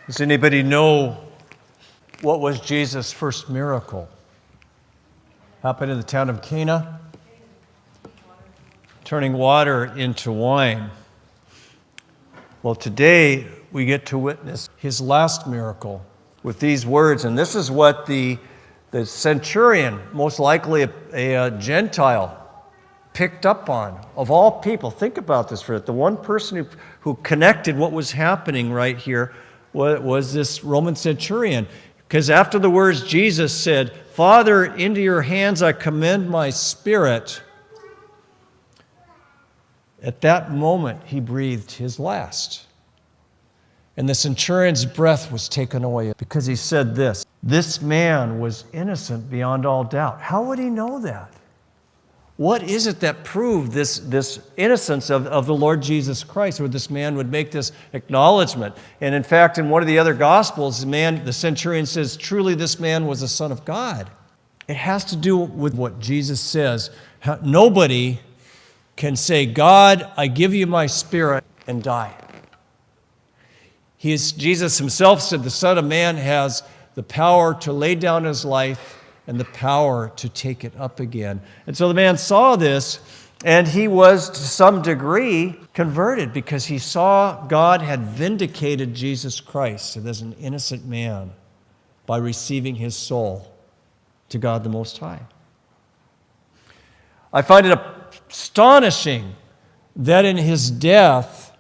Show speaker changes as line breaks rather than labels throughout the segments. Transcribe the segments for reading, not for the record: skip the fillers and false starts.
Does anybody know what was Jesus' first miracle? Happened in the town of Cana? Turning water into wine. Well, today we get to witness his last miracle with these words, and this is what the centurion, most likely a Gentile, picked up on. Of all people, think about this for a minute. The one person who connected what was happening right here was this Roman centurion. Because after the words, Jesus said, "Father, into your hands I commend my spirit." At that moment, he breathed his last. And the centurion's breath was taken away because he said this man was innocent beyond all doubt. How would he know that? What is it that proved this innocence of the Lord Jesus Christ, where this man would make this acknowledgement? And in fact, in one of the other Gospels, the centurion says, truly this man was the Son of God. It has to do with what Jesus says. Nobody can say, God, I give you my spirit, and die. Jesus himself said the Son of Man has the power to lay down his life and the power to take it up again. And so the man saw this, and he was to some degree converted because he saw God had vindicated Jesus Christ as an innocent man by receiving his soul to God the Most High. I find it astonishing that in his death,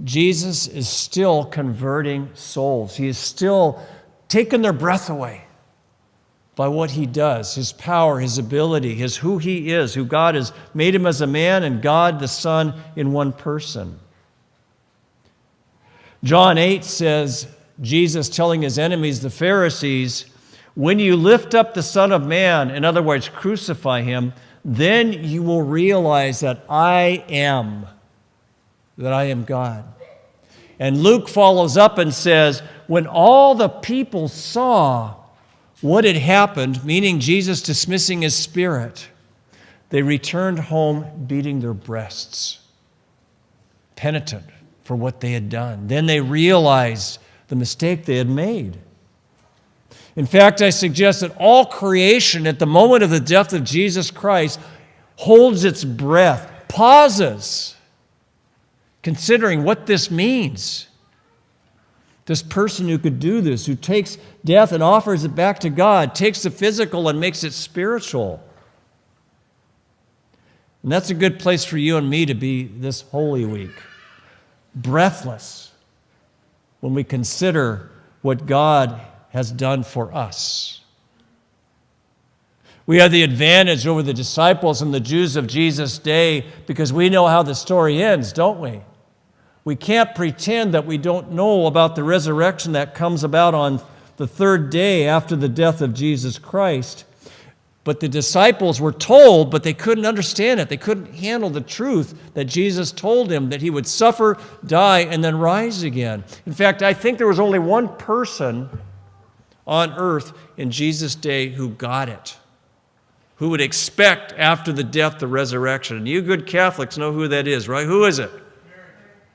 Jesus is still converting souls. He is still taking their breath away by what he does, his power, his ability, who he is, who God has made him as a man and God the Son in one person. John 8 says, Jesus telling his enemies, the Pharisees, when you lift up the Son of Man, in other words, crucify him, then you will realize that I am God. And Luke follows up and says, when all the people saw what had happened, meaning Jesus dismissing his spirit, they returned home beating their breasts, penitent for what they had done. Then they realized the mistake they had made. In fact, I suggest that all creation at the moment of the death of Jesus Christ holds its breath, pauses, considering what this means. This person who could do this, who takes death and offers it back to God, takes the physical and makes it spiritual. And that's a good place for you and me to be this Holy Week. Breathless when we consider what God has done for us. We have the advantage over the disciples and the Jews of Jesus' day because we know how the story ends, don't we? We can't pretend that we don't know about the resurrection that comes about on the third day after the death of Jesus Christ. But the disciples were told, but they couldn't understand it. They couldn't handle the truth that Jesus told them that he would suffer, die, and then rise again. In fact, I think there was only one person on earth in Jesus' day who got it, who would expect after the death the resurrection. And you good Catholics know who that is, right? Who is it?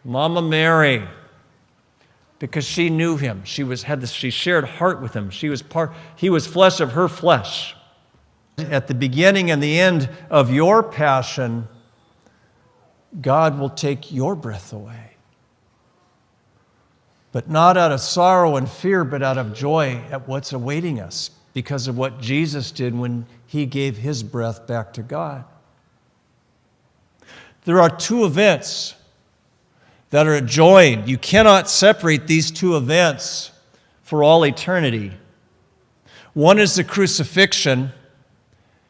Mama Mary, because she knew him. She shared heart with him. He was flesh of her flesh. At the beginning and the end of your passion, God will take your breath away. But not out of sorrow and fear, but out of joy at what's awaiting us because of what Jesus did when he gave his breath back to God. There are two events that are joined. You cannot separate these two events for all eternity. One is the crucifixion,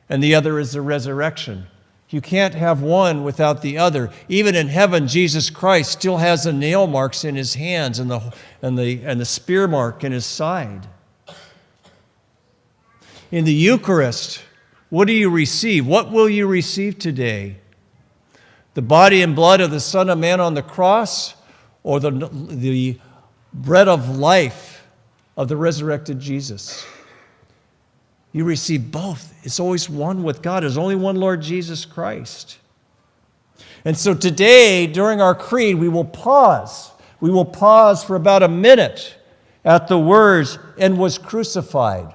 and the other is the resurrection. You can't have one without the other. Even in heaven, Jesus Christ still has the nail marks in his hands and the spear mark in his side. In the Eucharist, what do you receive? What will you receive today? The body and blood of the Son of Man on the cross, or the bread of life of the resurrected Jesus? You receive both. It's always one with God. There's only one Lord Jesus Christ. And so today, during our creed, we will pause. We will pause for about a minute at the words, and was crucified.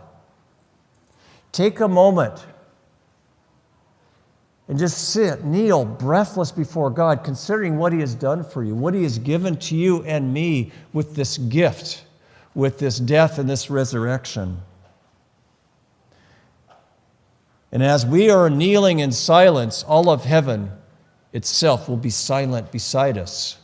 Take a moment and just sit, kneel, breathless before God, considering what He has done for you, what He has given to you and me with this gift, with this death and this resurrection. And as we are kneeling in silence, all of heaven itself will be silent beside us.